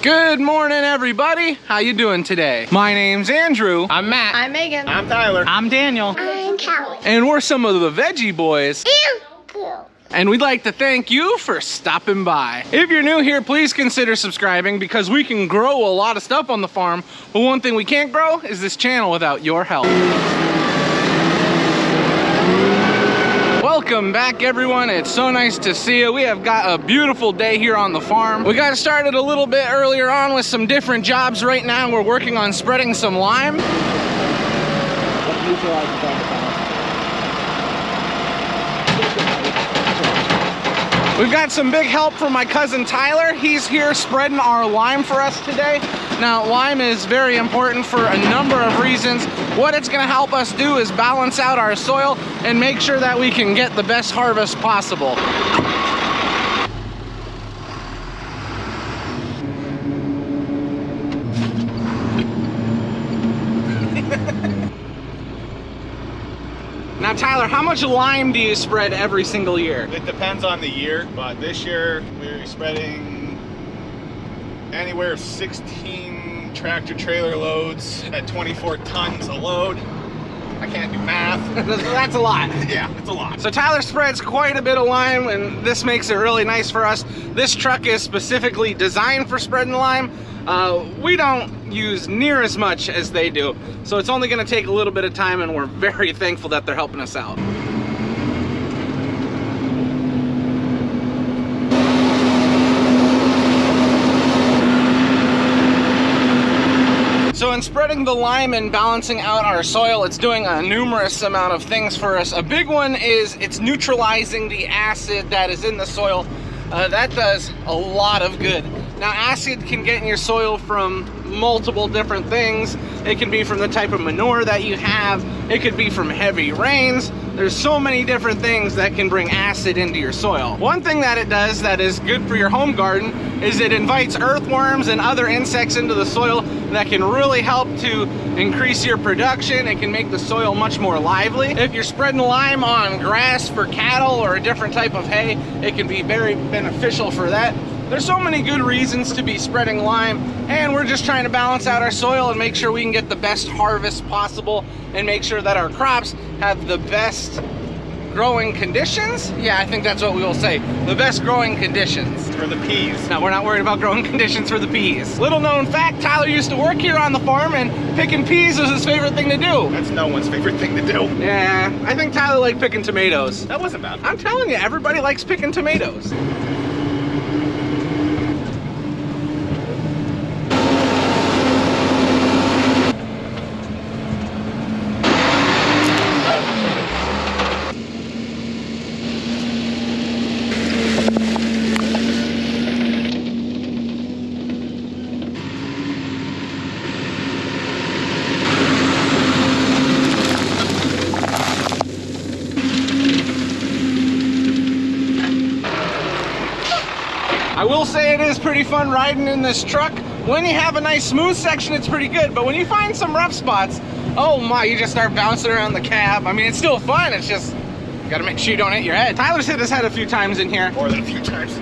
Good morning, everybody. How you doing today? My name's Andrew. I'm Matt. I'm Megan. I'm Tyler. I'm Daniel. I'm Callie. And we're some of the Veggie boys. And we'd like to thank you for stopping by. If you're new here, please consider subscribing because we can grow a lot of stuff on the farm, but one thing we can't grow is this channel without your help. Welcome back, everyone. It's so nice to see you. We have got a beautiful day here on the farm. We got started a little bit earlier on with some different jobs. Right now we're working on spreading some lime. We've got some big help from my cousin Tyler. He's here spreading our lime for us today. Now, lime is very important for a number of reasons. What it's gonna help us do is balance out our soil and make sure that we can get the best harvest possible. Now, Tyler, how much lime do you spread every single year? It depends on the year, but this year we're spreading anywhere 16 tractor trailer loads at 24 tons a load. I can't do math. That's a lot. Yeah, it's a lot. So Tyler spreads quite a bit of lime, and this makes it really nice for us. This truck is specifically designed for spreading lime. We don't use near as much as they do, so it's only going to take a little bit of time, and we're very thankful that they're helping us out. So in spreading the lime and balancing out our soil, it's doing a numerous amount of things for us. A big one is it's neutralizing the acid that is in the soil. That does a lot of good. Now, acid can get in your soil from multiple different things. It can be from the type of manure that you have. It could be from heavy rains. There's so many different things that can bring acid into your soil. One thing that it does that is good for your home garden is it invites earthworms and other insects into the soil that can really help to increase your production. It can make the soil much more lively. If you're spreading lime on grass for cattle or a different type of hay, it can be very beneficial for that. There's so many good reasons to be spreading lime, and we're just trying to balance out our soil and make sure we can get the best harvest possible and make sure that our crops have the best growing conditions. Yeah, I think that's what we will say. The best growing conditions. For the peas. No, we're not worried about growing conditions for the peas. Little known fact, Tyler used to work here on the farm, and picking peas was his favorite thing to do. That's no one's favorite thing to do. Yeah, I think Tyler liked picking tomatoes. That wasn't bad. I'm telling you, everybody likes picking tomatoes. I will say it is pretty fun riding in this truck. When you have a nice smooth section, it's pretty good, but when you find some rough spots, oh my, you just start bouncing around the cab. I mean, it's still fun, it's just, you gotta make sure you don't hit your head. Tyler's hit his head a few times in here. More than a few times.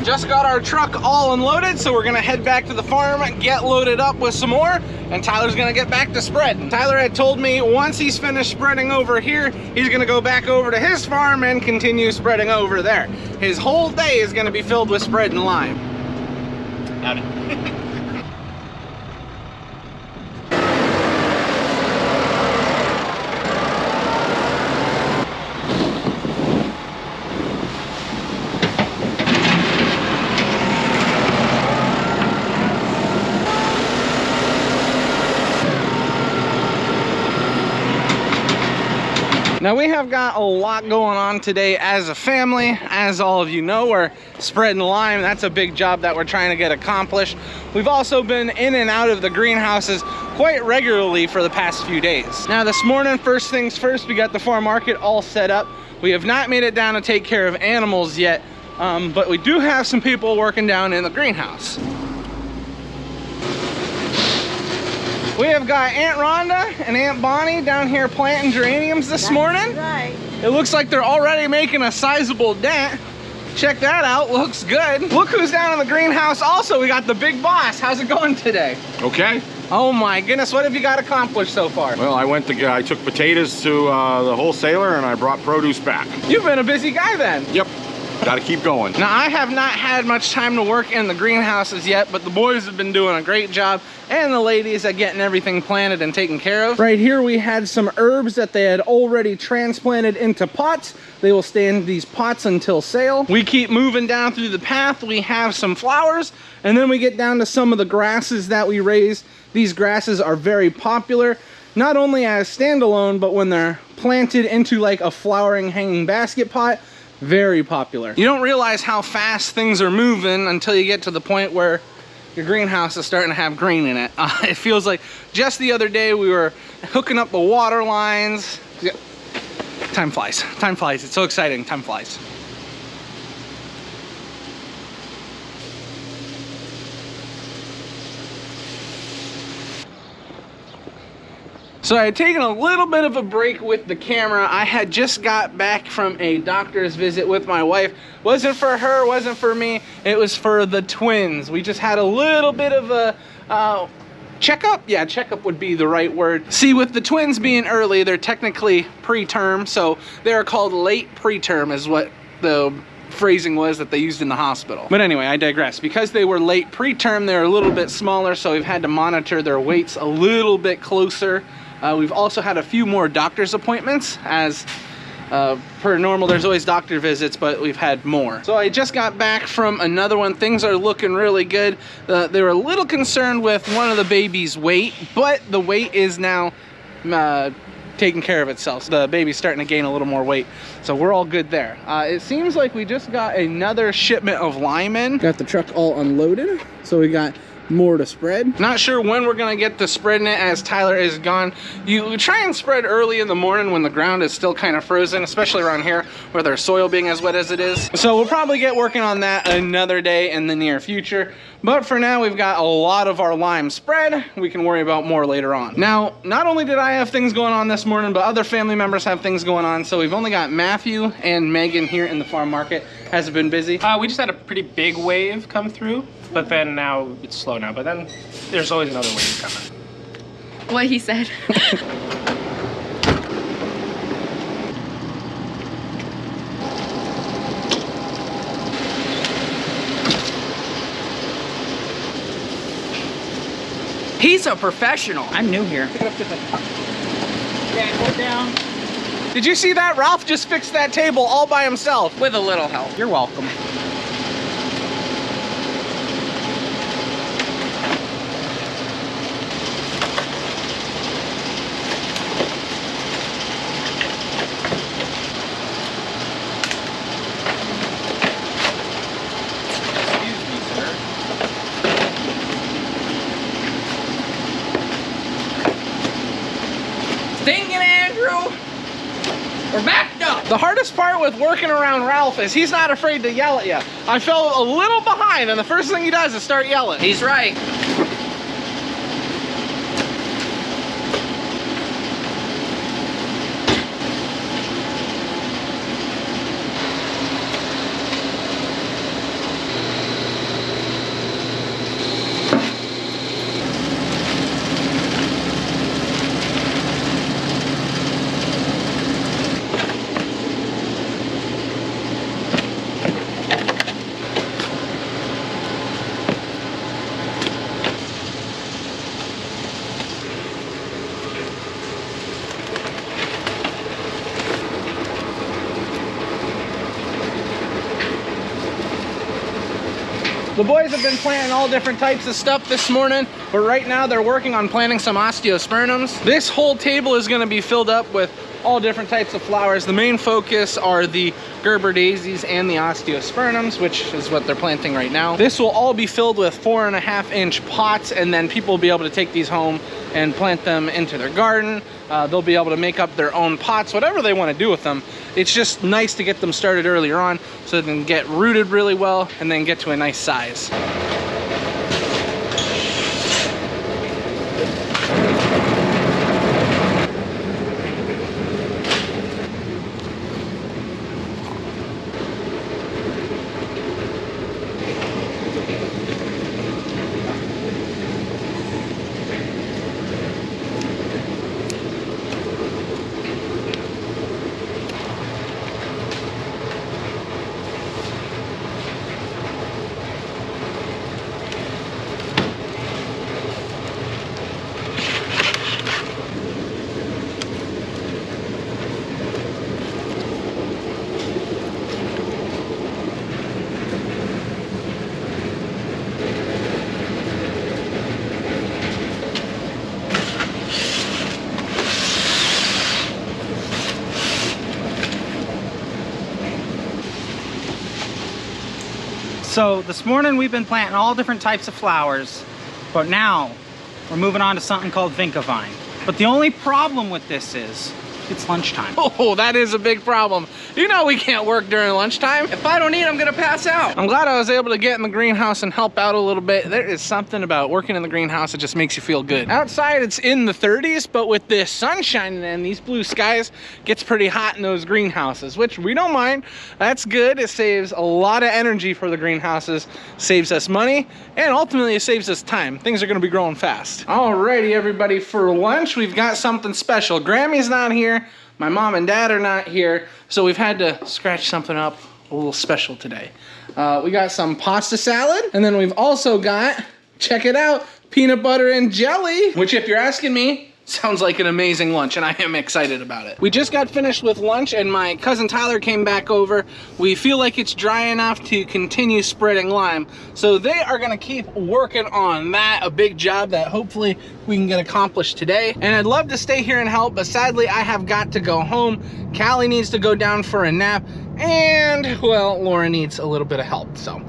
Just got our truck all unloaded, so we're gonna head back to the farm, get loaded up with some more, and Tyler's gonna get back to spreading. Tyler had told me once he's finished spreading over here, he's gonna go back over to his farm and continue spreading over there. His whole day is gonna be filled with spreading lime. Howdy. Now we have got a lot going on today as a family. As all of you know, we're spreading lime. That's a big job that we're trying to get accomplished. We've also been in and out of the greenhouses quite regularly for the past few days. Now this morning, first things first, we got the farm market all set up. We have not made it down to take care of animals yet, but we do have some people working down in the greenhouse. We have got Aunt Rhonda and Aunt Bonnie down here planting geraniums this morning. Right. It looks like they're already making a sizable dent. Check that out, looks good. Look who's down in the greenhouse also. We got the big boss. How's it going today? Okay. Oh my goodness, what have you got accomplished so far? Well, I took potatoes to the wholesaler and I brought produce back. You've been a busy guy then. Yep. Got to keep going. Now, I have not had much time to work in the greenhouses yet, but the boys have been doing a great job, and the ladies at getting everything planted and taken care of. Right here, we had some herbs that they had already transplanted into pots. They will stay in these pots until sale. We keep moving down through the path. We have some flowers, and then we get down to some of the grasses that we raise. These grasses are very popular, not only as standalone, but when they're planted into like a flowering hanging basket pot. Very popular. You don't realize how fast things are moving until you get to the point where your greenhouse is starting to have green in it. It feels like just the other day we were hooking up the water lines. Time flies. Time flies. It's so exciting. Time flies. So I had taken a little bit of a break with the camera. I had just got back from a doctor's visit with my wife. Wasn't for her, wasn't for me. It was for the twins. We just had a little bit of a checkup. Yeah, checkup would be the right word. See, with the twins being early, they're technically preterm, so they're called late preterm is what the phrasing was that they used in the hospital. But anyway, I digress. Because they were late preterm, they're a little bit smaller, so we've had to monitor their weights a little bit closer. We've also had a few more doctor's appointments, as per normal there's always doctor visits, but we've had more. So I just got back from another one. Things are looking really good. They were a little concerned with one of the baby's weight, but the weight is now taking care of itself. So the baby's starting to gain a little more weight, so we're all good there. It seems like we just got another shipment of lime in. Got the truck all unloaded, so we got more to spread. Not sure when we're gonna get to spreading it, as Tyler is gone. You try and spread early in the morning when the ground is still kind of frozen, especially around here with our soil being as wet as it is. So we'll probably get working on that another day in the near future. But for now, we've got a lot of our lime spread. We can worry about more later on. Now, not only did I have things going on this morning, but other family members have things going on. So we've only got Matthew and Megan here in the farm market. Has it been busy? We just had a pretty big wave come through, but then now it's slow now. But then there's always another wave coming. What he said. He's a professional. I'm new here. Yeah, put down. Did you see that? Ralph just fixed that table all by himself. With a little help. You're welcome. Stinking Andrew! We're backed up! The hardest part with working around Ralph is he's not afraid to yell at you. I fell a little behind, and the first thing he does is start yelling. He's right. The boys have been planting all different types of stuff this morning, but right now they're working on planting some osteospermums. This whole table is going to be filled up with all different types of flowers. The main focus are the Gerber daisies and the osteospermums, which is what they're planting right now. This will all be filled with 4.5-inch pots, and then people will be able to take these home and plant them into their garden. They'll be able to make up their own pots, whatever they want to do with them. It's just nice to get them started earlier on so they can get rooted really well and then get to a nice size. So this morning we've been planting all different types of flowers, but now we're moving on to something called Vinca vine. But the only problem with this is it's lunchtime. Oh, that is a big problem. You know we can't work during lunchtime. If I don't eat, I'm gonna pass out. I'm glad I was able to get in the greenhouse and help out a little bit. There is something about working in the greenhouse that just makes you feel good. Outside it's in the 30s, but with this sun shining in, these blue skies, gets pretty hot in those greenhouses, which we don't mind. That's good. It saves a lot of energy for the greenhouses, saves us money, and ultimately it saves us time. Things are gonna be growing fast. Alrighty, everybody, for lunch, we've got something special. Grammy's not here. My mom and dad are not here, so we've had to scratch something up a little special today. We got some pasta salad, and then we've also got, check it out, peanut butter and jelly, which if you're asking me, sounds like an amazing lunch, and I am excited about it. We just got finished with lunch, and my cousin Tyler came back over. We feel like it's dry enough to continue spreading lime, so they are gonna keep working on that, a big job that hopefully we can get accomplished today. And I'd love to stay here and help, but sadly I have got to go home. Callie needs to go down for a nap, and well, Laura needs a little bit of help. So,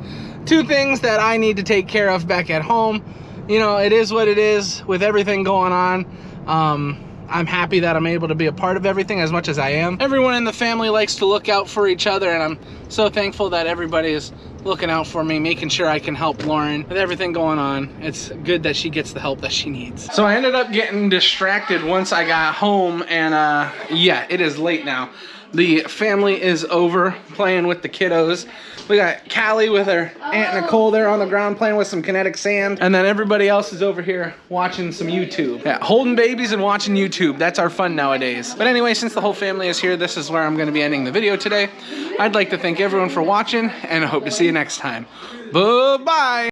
two things that I need to take care of back at home. You know, it is what it is with everything going on. I'm happy that I'm able to be a part of everything as much as I am. Everyone in the family likes to look out for each other, and I'm so thankful that everybody is looking out for me, making sure I can help Lauren with everything going on. It's good that she gets the help that she needs. So I ended up getting distracted once I got home, and yeah, it is late now. The family is over playing with the kiddos. We got Callie with her Aunt Nicole there on the ground playing with some kinetic sand. And then everybody else is over here watching some YouTube. Yeah, holding babies and watching YouTube. That's our fun nowadays. But anyway, since the whole family is here, this is where I'm gonna be ending the video today. I'd like to thank everyone for watching, and I hope to see you next time. Bye-bye.